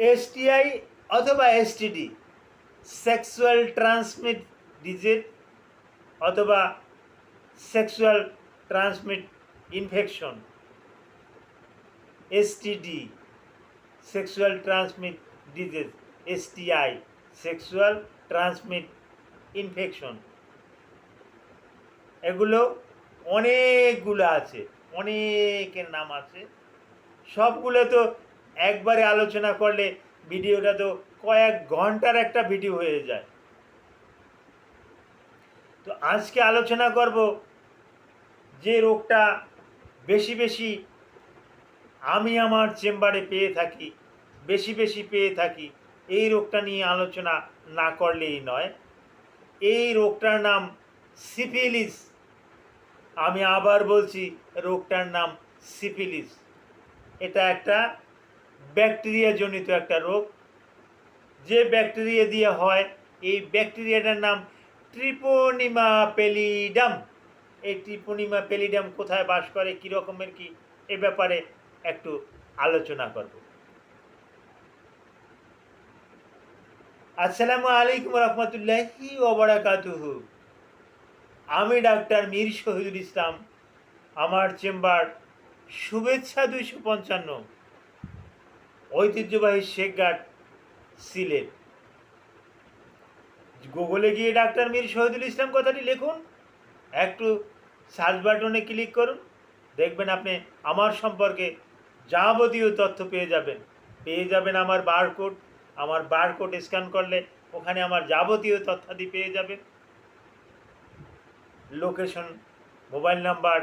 STI অথবা STD, sexual transmit disease অথবা sexual transmit infection. STD, sexual transmit disease, STI, sexual transmit infection. এগুলো অনেকগুলো আছে, অনেকের নাম আছে। সবগুলো তো একবারে আলোচনা করলে ভিডিওটা তো কয়েক ঘন্টার একটা ভিডিও হয়ে যায়। তো আজকে আলোচনা করব যে রোগটা বেশি বেশি আমি আমার চেম্বারে পেয়ে থাকি, বেশি বেশি পেয়ে থাকি, এই রোগটা নিয়ে আলোচনা না করলেই নয়। এই রোগটার নাম সিফিলিস। আমি আবার বলছি, রোগটার নাম সিফিলিস। এটা একটা ব্যাকটেরিয়া জনিত একটা রোগ। যে ব্যাকটেরিয়া দিয়ে হয়, এই ব্যাকটেরিয়াটার নাম ট্রিপোনিমা পেলিডাম। এই ট্রিপোনিমা পেলিডাম কোথায় বাস করে, কী রকমের কি, এ ব্যাপারে একটু আলোচনা করব। আসসালামু আলাইকুম রহমতুল্লাহি ওয়া বারাকাতুহু। আমি ডাক্তার মীর শহীদুল ইসলাম। আমার চেম্বার শুভেচ্ছা 255, ঐতিহ্যবাহী শেখঘাট, সিলেট। গুগলে গিয়ে ডাক্তার মীর শহীদুল ইসলাম কথাটি লিখুন, একটু সার্চ বাটনে ক্লিক করুন, দেখবেন আপনি আমার সম্পর্কে যাবতীয় তথ্য পেয়ে যাবেন আমার বারকোড। আমার বারকোড স্ক্যান করলে ওখানে আমার যাবতীয় তথ্যাদি পেয়ে যাবেন। Location, mobile number,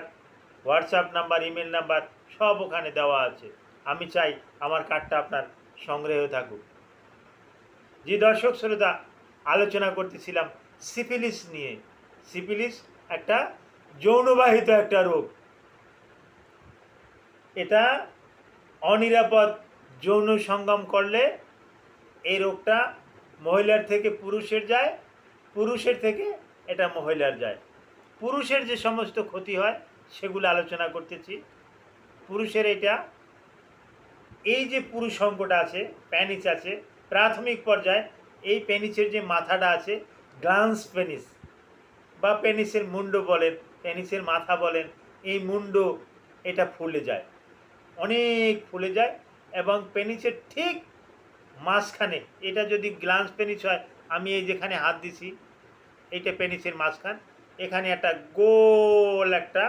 WhatsApp number, email number সব ওখানে দেওয়া আছে। আমি চাই আমার কার্ডটা আপনার সংগ্রহ থাকুক। যে দর্শক শ্রোতা, আলোচনা করতেছিলাম সিফিলিস নিয়ে। সিফিলিস একটা যৌনবাহিত একটা রোগ। এটা অনিরাপদ যৌন সঙ্গম করলে এই রোগটা মহিলার থেকে পুরুষের যায়, পুরুষের থেকে এটা মহিলার যায়। পুরুষের যে সমস্ত ক্ষতি হয় সেগুলো আলোচনা করতেছি। পুরুষের এটা, এই যে পুরুষ অঙ্গটা আছে, প্যানিস আছে, প্রাথমিক পর্যায়ে এই পেনিসের যে মাথাটা আছে, গ্লান্স পেনিস বা পেনিসের মুন্ড বলেন, পেনিসের মাথা বলেন, এই মুন্ড এটা ফুলে যায়, অনেক ফুলে যায়। এবং পেনিসের ঠিক মাঝখানে, এটা যদি গ্লান্স পেনিস হয়, আমি এই যেখানে হাত দিছি, এইটা পেনিসের মাঝখান, এখানে একটা গোল একটা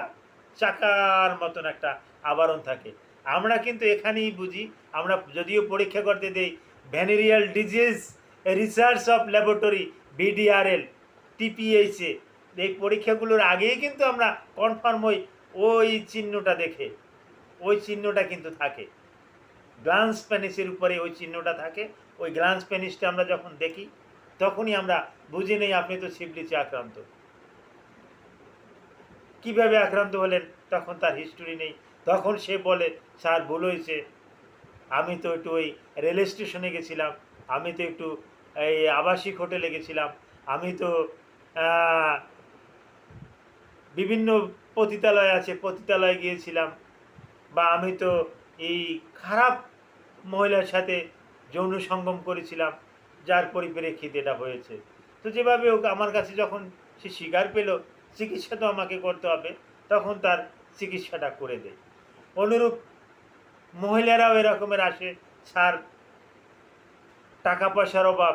চাকার মতন একটা আবরণ থাকে। আমরা কিন্তু এখানেই বুঝি, আমরা যদিও পরীক্ষা করতে দেই venereal disease research of laboratory, VDRL, টিপিএইচে, এই পরীক্ষাগুলোর আগেই কিন্তু আমরা কনফার্ম হই ওই চিহ্নটা দেখে। ওই চিহ্নটা কিন্তু থাকে গ্লান্স পেনিসের উপরে, ওই চিহ্নটা থাকে। ওই গ্লান্স পেনিসটা আমরা যখন দেখি তখনই আমরা বুঝে নেই আপনি তো সিফিলিসে আক্রান্ত। কিভাবে আক্রান্ত হলেন তখন তার হিস্টোরি নেই। তখন সে বলে, স্যার ভুল হয়েছে, আমি তো একটু ওই রেল স্টেশনে গেছিলাম, আমি তো একটু এই আবাসিক হোটেলে গেছিলাম, আমি তো বিভিন্ন পতিতালয় আছে, পতিতালয়ে গিয়েছিলাম, বা আমি তো এই খারাপ মহিলার সাথে যৌন সঙ্গম করেছিলাম, যার পরিপ্রেক্ষিতে এটা হয়েছে। তো যেভাবে হোক আমার কাছে যখন সে স্বীকার পেল, চিকিৎসা তো আমাকে করতে হবে, তখন তার চিকিৎসাটা করে দেয়। অনুরূপ মহিলারাও এরকমের আসে, স্যার টাকা পয়সার অভাব,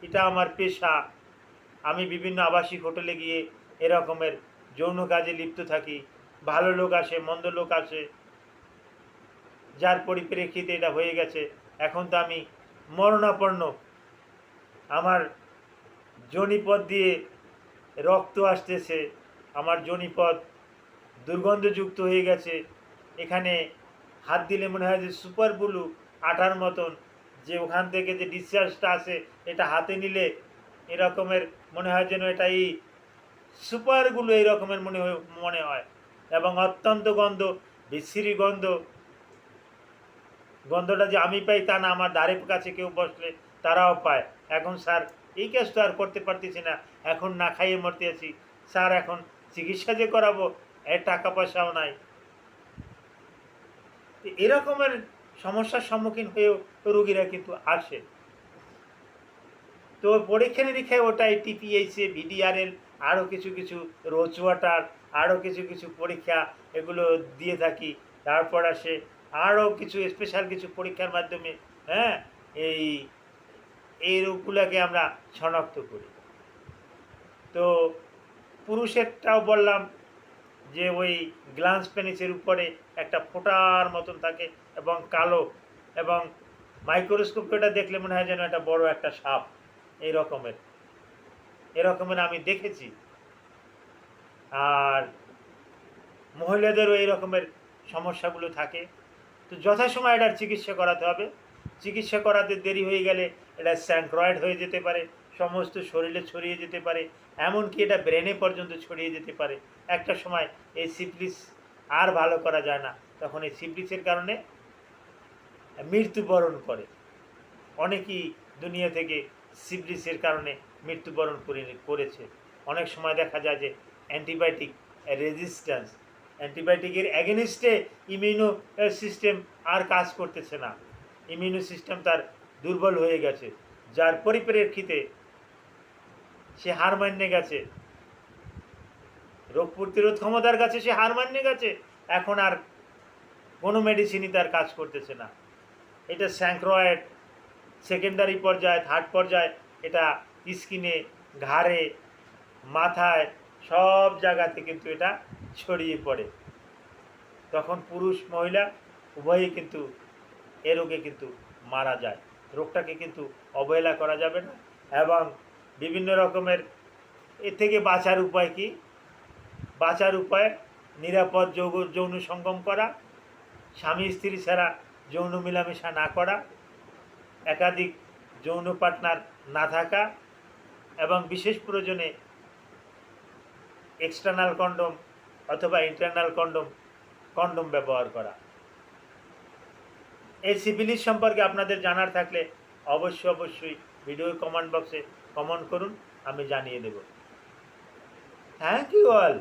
এটা আমার পেশা, আমি বিভিন্ন আবাসিক হোটেলে গিয়ে এরকমের যৌন কাজে লিপ্ত থাকি, ভালো লোক আসে, মন্দ লোক আসে, যার পরিপ্রেক্ষিতে এটা হয়ে গেছে। এখন তো আমি মরণাপন্ন, আমার যোনিপথ দিয়ে রক্ত আসতেছে, আমার যোনিপথ দুর্গন্ধযুক্ত হয়ে গেছে, এখানে হাত দিলে মনে হয় যে সুপার ব্লু আটার মতন, যে ওখান থেকে যে ডিসচার্জটা আসে এটা হাতে নিলে এরকমের মনে হয় যেন এটা এই সুপারগুলো এই রকমের মনে হয়। এবং অত্যন্ত গন্ধ, বিশ্রী গন্ধ। গন্ধটা যে আমি পাই তা না, আমার দ্বারের কাছে কেউ বসলে তারাও পায়। এখন স্যার এই কাজ তো আর করতে পারতেছি না, এখন না খাইয়ে মরতে আছি, স্যার এখন চিকিৎসা যে করাবো এর টাকা পয়সাও নাই। এরকমের সমস্যার সম্মুখীন হয়েও রোগীরা কিন্তু আসে। তো পরীক্ষা নিরীক্ষায় ওটাই টিপিএইচএ, ভিডিআরএল, আরও কিছু কিছু রোজ ওয়াটার, আরও কিছু কিছু পরীক্ষা এগুলো দিয়ে থাকি। তারপর আসে আরও কিছু স্পেশাল কিছু পরীক্ষার মাধ্যমে হ্যাঁ এই এই রোগগুলোকে আমরা শনাক্ত করি। তো পুরুষেরটাও বললাম যে ওই গ্ল্যান্স পেনিসের উপরে একটা ফোঁটার মতন থাকে এবং কালো, এবং মাইক্রোস্কোপে ওটা দেখলে মনে হয় যেন একটা বড় একটা সাপ এরকমের আমি দেখেছি। আর মহিলাদেরও এই রকমের সমস্যাগুলো থাকে। তো যথাসময়ে এটার চিকিৎসা করাতে হবে। চিকিৎসা করাতে দেরি হয়ে গেলে এটা স্যাঙ্ক্রয়েড হয়ে যেতে পারে, সমস্ত শরীরে ছড়িয়ে যেতে পারে, এমনকি এটা ব্রেনে পর্যন্ত ছড়িয়ে যেতে পারে। একটা সময় এই সিফিলিস আর ভালো করা যায় না, তখন এই সিফিলিসের কারণে মৃত্যুবরণ করে। অনেকেই দুনিয়া থেকে সিফিলিসের কারণে মৃত্যুবরণ করেছে। অনেক সময় দেখা যায় যে অ্যান্টিবায়োটিক রেজিস্ট্যান্স, অ্যান্টিবায়োটিকের অ্যাগেনিস্টে ইমিউনো সিস্টেম আর কাজ করতেছে না, ইমিউনো সিস্টেম তার দুর্বল হয়ে গেছে, যার পরিপ্রেক্ষিতে সে হার মান্য গেছে, রোগ প্রতিরোধ ক্ষমতার কাছে সে হার মান্য গেছে, এখন আর কোনো মেডিসিনই তার কাজ করতেছে না। এটা স্যাঙ্ক্রয়েড সেকেন্ডারি পর্যায়ে, থার্ড পর্যায়ে এটা স্কিনে, ঘাড়ে, মাথায়, সব জায়গাতে কিন্তু এটা ছড়িয়ে পড়ে। তখন পুরুষ মহিলা উভয়ই কিন্তু এ রোগে কিন্তু মারা যায়। রোগটাকে কিন্তু অবহেলা করা যাবে না। এবং বিভিন্ন রকমের এর থেকে বাঁচার উপায় কি? বাঁচার উপায় নিরাপদ যৌন সঙ্গম করা, স্বামী স্ত্রী ছাড়া যৌন মেলামেশা না করা, একাধিক যৌন পার্টনার না থাকা, এবং বিশেষ প্রয়োজনে এক্সটার্নাল কন্ডম অথবা ইন্টারনাল কন্ডম ব্যবহার করা। এই সিফিলিস সম্পর্কে আপনাদের জানার থাকলে অবশ্যই ভিডিও কমেন্ট বক্সে কমেন্ট করুন, আমি জানিয়ে দেব। Thank you all.